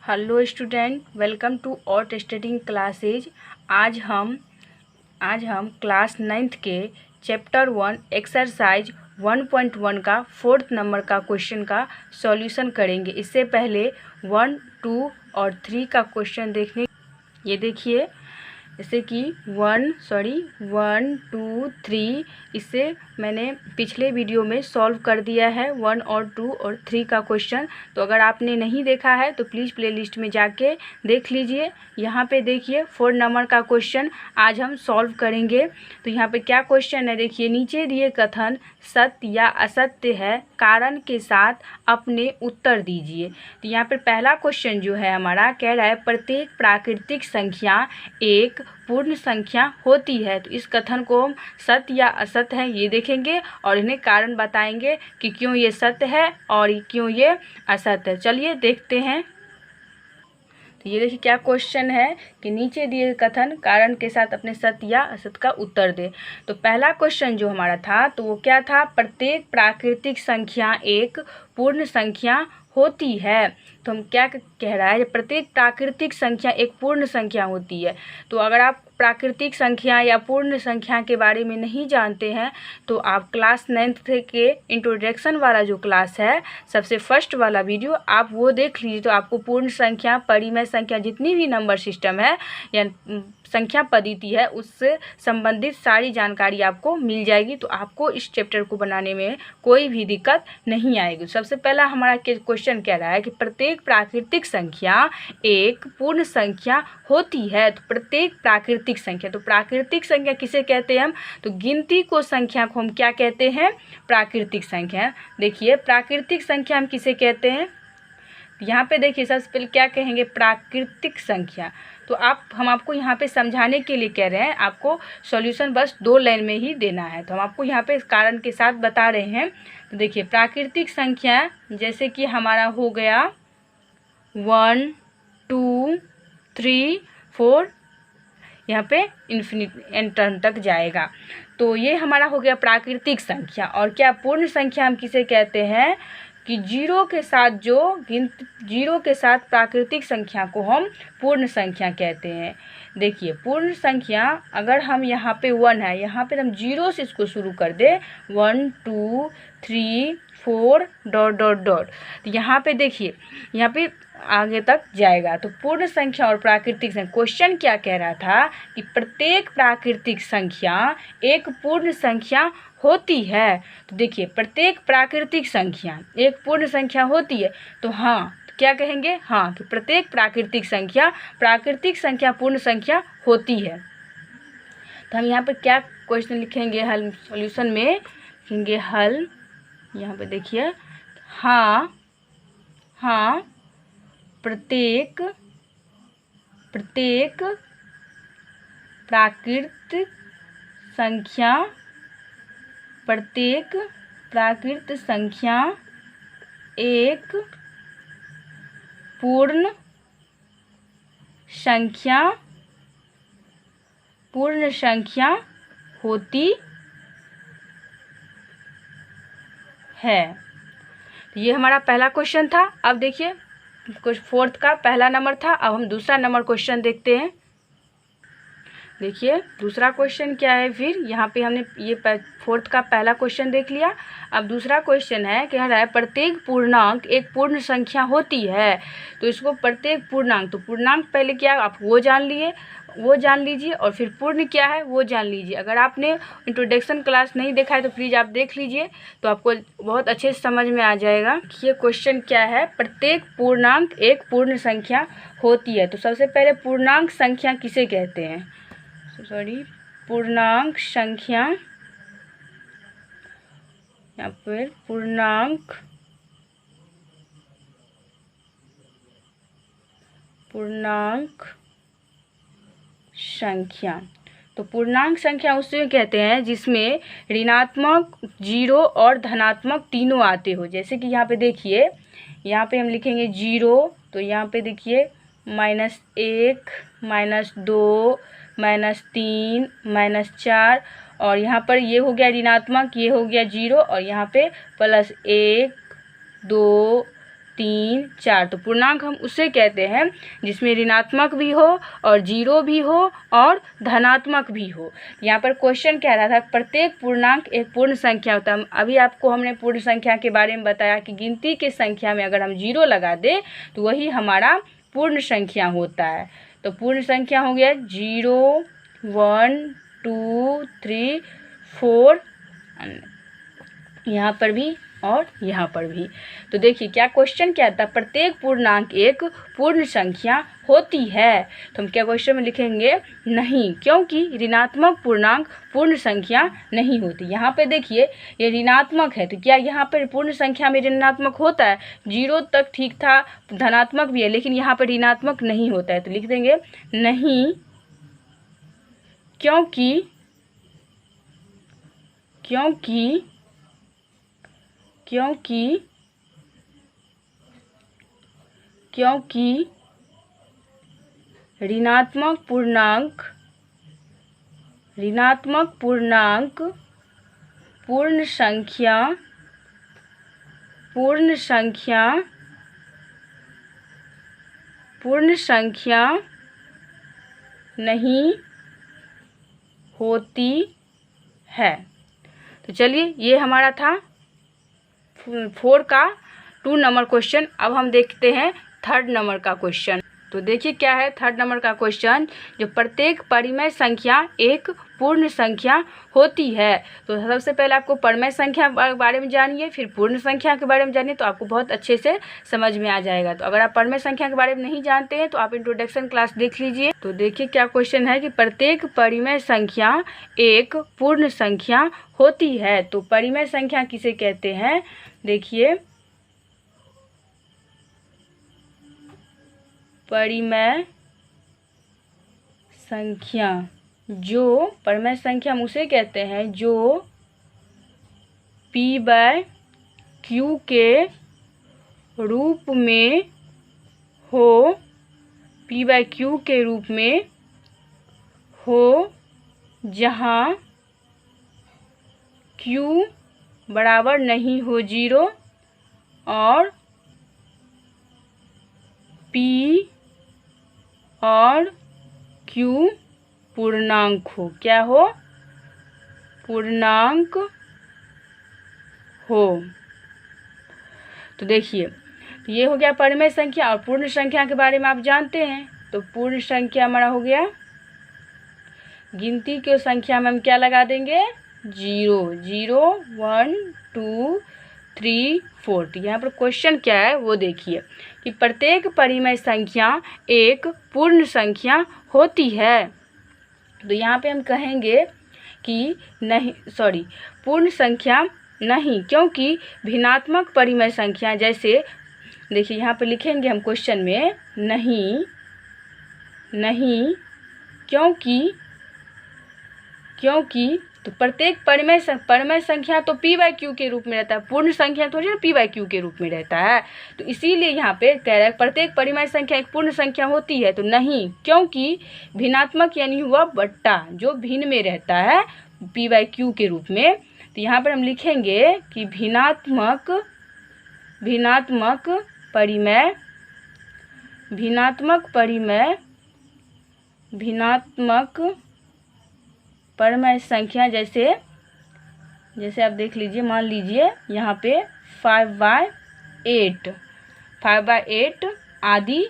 Hello student, welcome to ought studying classes. आज हम class 9th के चैप्टर 1 एक्सरसाइज 1.1 का 4th नंबर का क्वेश्चन का सॉल्यूशन करेंगे। इससे पहले 1, 2 और 3 का क्वेश्चन देखने, ये देखिए, जैसे कि 1, 2, 3 इससे मैंने पिछले वीडियो में सॉल्व कर दिया है 1 और 2 और 3 का क्वेश्चन। तो अगर आपने नहीं देखा है तो प्लीज़ प्लेलिस्ट में जाके देख लीजिए। यहाँ पे देखिए 4 नंबर का क्वेश्चन आज हम सॉल्व करेंगे। तो यहाँ पे क्या क्वेश्चन है, देखिए, नीचे दिए कथन सत्य या असत्य है, कारण के साथ अपने उत्तर दीजिए। तो यहाँ पर पहला क्वेश्चन जो है हमारा कह रहा है प्रत्येक प्राकृतिक संख्या एक पूर्ण संख्या होती है। तो इस कथन को हम सत्य या असत्य है ये देखेंगे और इन्हें कारण बताएंगे कि क्यों ये सत्य है और क्यों ये असत्य है। चलिए देखते हैं। तो ये देखिए क्या क्वेश्चन है कि नीचे दिए कथन कारण के साथ अपने सत्य या असत्य का उत्तर दे। तो पहला क्वेश्चन जो हमारा था तो वो क्या था, प्रत्येक प्राकृतिक संख्या एक पूर्ण संख्या होती है। तो हम क्या कह रहा है, प्रत्येक प्राकृतिक संख्या एक पूर्ण संख्या होती है। तो अगर आप प्राकृतिक संख्या या पूर्ण संख्या के बारे में नहीं जानते हैं तो आप क्लास 9th के इंट्रोडक्शन वाला जो क्लास है, सबसे फर्स्ट वाला वीडियो, आप वो देख लीजिए। तो आपको पूर्ण संख्या, परिमेय संख्या, जितनी भी नंबर सिस्टम है या संख्या पद्धति है उससे संबंधित सारी जानकारी आपको मिल जाएगी। तो आपको इस चैप्टर को बनाने में कोई भी दिक्कत नहीं आएगी। सबसे पहला हमारा क्वेश्चन कह रहा है कि प्रत्येक प्राकृतिक संख्या एक पूर्ण संख्या होती है। तो प्रत्येक प्राकृतिक संख्या, तो प्राकृतिक संख्या किसे कहते हैं हम, तो गिनती को संख्या को हम क्या कहते हैं, प्राकृतिक संख्या। देखिए प्राकृतिक संख्या हम किसे कहते हैं, यहाँ पे देखिए सबसे पहले क्या कहेंगे, प्राकृतिक संख्या। तो हम आपको यहाँ पे समझाने के लिए कह रहे हैं, आपको सॉल्यूशन बस 2 लाइन में ही देना है। तो हम आपको यहाँ पे कारण के साथ बता रहे हैं। तो देखिए प्राकृतिक संख्या जैसे कि हमारा हो गया 1, 2, 3, 4, यहाँ पे इन्फिनिट टर्म तक जाएगा। तो ये हमारा हो गया प्राकृतिक संख्या। और क्या पूर्ण संख्या हम किसे कहते हैं कि जीरो के साथ प्राकृतिक संख्या को हम पूर्ण संख्या कहते हैं। देखिए पूर्ण संख्या अगर हम यहाँ पे 1 है, यहाँ पे हम 0 से इसको शुरू कर दे, 1, 2, 3, 4 ... तो यहाँ पे देखिए, यहाँ पे आगे तक जाएगा। तो पूर्ण संख्या और प्राकृतिक संख्या, क्वेश्चन क्या कह रहा था कि प्रत्येक प्राकृतिक संख्या एक पूर्ण संख्या होती है। तो देखिए प्रत्येक प्राकृतिक संख्या एक पूर्ण संख्या होती है। तो हाँ, क्या कहेंगे, हाँ, कि प्रत्येक प्राकृतिक संख्या पूर्ण संख्या होती है। तो हम यहाँ पर क्या क्वेश्चन लिखेंगे, हल सॉल्यूशन में लिखेंगे हल। यहाँ पे देखिए, हाँ प्रत्येक प्राकृतिक संख्या एक पूर्ण संख्या होती है। ये हमारा पहला क्वेश्चन था। अब देखिए कुछ 4th का पहला नंबर था। अब हम दूसरा नंबर क्वेश्चन देखते हैं। देखिए दूसरा क्वेश्चन क्या है, फिर यहाँ पे हमने ये 4th का पहला क्वेश्चन देख लिया। अब दूसरा क्वेश्चन है, कह रहा है प्रत्येक पूर्णांक एक पूर्ण संख्या होती है। तो इसको प्रत्येक पूर्णांक, तो पूर्णांक पहले क्या आप वो जान लीजिए और फिर पूर्ण क्या है वो जान लीजिए। अगर आपने इंट्रोडक्शन क्लास नहीं देखा है तो प्लीज़ आप देख लीजिए, तो आपको बहुत अच्छे से समझ में आ जाएगा। ये क्वेश्चन क्या है, प्रत्येक पूर्णांक एक पूर्ण संख्या होती है। तो सबसे पहले पूर्णांक संख्या किसे कहते हैं, पूर्णांक संख्या, या फिर पूर्णांक संख्या। तो पूर्णांक संख्या उसे कहते हैं जिसमें ऋणात्मक, 0 और धनात्मक तीनों आते हो। जैसे कि यहाँ पे देखिए, यहाँ पे हम लिखेंगे 0, तो यहाँ पे देखिए -1, -2, -3, -4, और यहाँ पर ये हो गया ऋणात्मक, ये हो गया 0, और यहाँ पे +1, 2, 3, 4। तो पूर्णांक हम उसे कहते हैं जिसमें ऋणात्मक भी हो और जीरो भी हो और धनात्मक भी हो। यहाँ पर क्वेश्चन कह रहा था प्रत्येक पूर्णांक एक पूर्ण संख्या होता है। अभी आपको हमने पूर्ण संख्या के बारे में बताया कि गिनती के संख्या में अगर हम जीरो लगा दें तो वही हमारा पूर्ण संख्या होता है। तो पूर्ण संख्या हो गया 0, 1, 2, 3, 4, यहाँ पर भी और यहाँ पर भी। तो देखिए क्या क्वेश्चन क्या था, प्रत्येक पूर्णांक एक पूर्ण संख्या होती है। तो हम क्या क्वेश्चन में लिखेंगे, नहीं, क्योंकि ऋणात्मक पूर्णांक पूर्ण संख्या नहीं होती। यहाँ पे देखिए ये ऋणात्मक है, तो क्या यहाँ पर पूर्ण संख्या में ऋणात्मक होता है? 0 तक ठीक था, धनात्मक भी है, लेकिन यहाँ पर ऋणात्मक नहीं होता है। तो लिख देंगे नहीं, क्योंकि ऋणात्मक पूर्णांक पूर्ण संख्या नहीं होती है। तो चलिए ये हमारा था 4 का 2 नंबर क्वेश्चन। अब हम देखते हैं 3rd नंबर का क्वेश्चन। तो देखिए क्या है 3rd नंबर का क्वेश्चन, जो प्रत्येक परिमेय संख्या एक पूर्ण संख्या होती है। तो सबसे पहले आपको परिमेय संख्या के बारे में जानिए, फिर पूर्ण संख्या के बारे में जानिए, तो आपको बहुत अच्छे से समझ में आ जाएगा। तो अगर आप परिमेय संख्या के बारे में नहीं जानते हैं तो आप इंट्रोडक्शन क्लास देख लीजिए। तो देखिए क्या क्वेश्चन है कि प्रत्येक परिमेय संख्या एक पूर्ण संख्या होती है। तो परिमेय संख्या किसे कहते हैं? देखिए परिमेय संख्या, जो परिमेय संख्या हम उसे कहते हैं जो P/Q के रूप में हो, P/Q के रूप में हो, जहाँ Q बराबर नहीं हो 0 और P और Q पूर्णांक हो। क्या हो? पूर्णांक हो। तो देखिए ये हो गया परिमेय संख्या। और पूर्ण संख्या के बारे में आप जानते हैं। तो पूर्ण संख्या हमारा हो गया, गिनती की संख्या में हम क्या लगा देंगे? 0, 0, 1, 2, 3, 4। तो यहाँ पर क्वेश्चन क्या है वो देखिए कि प्रत्येक परिमेय संख्या एक पूर्ण संख्या होती है। तो यहाँ पे हम कहेंगे कि नहीं, पूर्ण संख्या नहीं, क्योंकि भिन्नात्मक परिमेय संख्या, जैसे देखिए यहाँ पे लिखेंगे हम क्वेश्चन में नहीं, क्योंकि तो प्रत्येक परिमेय संख्या तो P/Q के रूप में रहता है, पूर्ण संख्या थोड़ी ना P/Q के रूप में रहता है। तो इसीलिए यहाँ पे कह रहा है प्रत्येक परिमेय संख्या एक पूर्ण संख्या होती है। तो नहीं, क्योंकि भिन्नात्मक यानी हुआ बट्टा, जो भिन्न में रहता है P/Q के रूप में। तो यहाँ पर हम लिखेंगे कि भिन्नात्मक परिमेय संख्या, जैसे आप देख लीजिए, मान लीजिए यहाँ पे 5/8 आदि,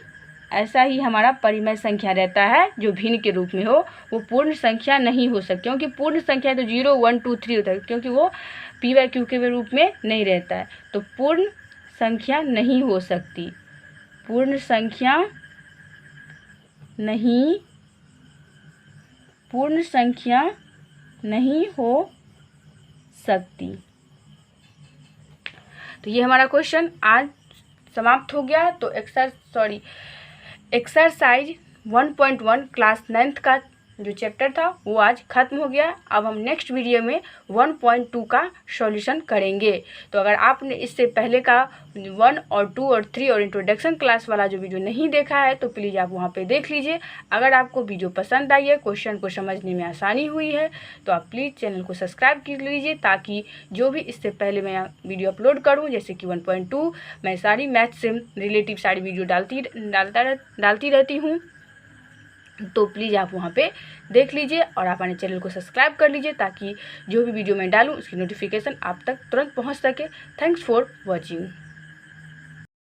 ऐसा ही हमारा परिमेय संख्या रहता है जो भिन्न के रूप में हो, वो पूर्ण संख्या नहीं हो सकती। क्योंकि पूर्ण संख्या तो 0, 1, 2, 3 होता है, क्योंकि वो P/Q के रूप में नहीं रहता है। तो पूर्ण संख्या नहीं हो सकती, पूर्ण संख्या नहीं हो सकती। तो ये हमारा क्वेश्चन आज समाप्त हो गया। तो एक्सरसाइज 1.1 क्लास 9th का जो चैप्टर था वो आज ख़त्म हो गया। अब हम नेक्स्ट वीडियो में 1.2 का सॉल्यूशन करेंगे। तो अगर आपने इससे पहले का 1 और 2 और 3 और इंट्रोडक्शन क्लास वाला जो वीडियो नहीं देखा है तो प्लीज़ आप वहाँ पे देख लीजिए। अगर आपको वीडियो पसंद आई है, क्वेश्चन को समझने में आसानी हुई है तो आप प्लीज़ चैनल को सब्सक्राइब कर लीजिए, ताकि जो भी इससे पहले मैं वीडियो अपलोड करूँ, जैसे कि 1.2, मैं सारी मैथ से रिलेटिव सारी वीडियो डालती रहती हूँ। तो प्लीज़ आप वहाँ पे देख लीजिए और आप अपने चैनल को सब्सक्राइब कर लीजिए, ताकि जो भी वीडियो मैं डालूँ उसकी नोटिफिकेशन आप तक तुरंत पहुँच सके। Thanks for watching.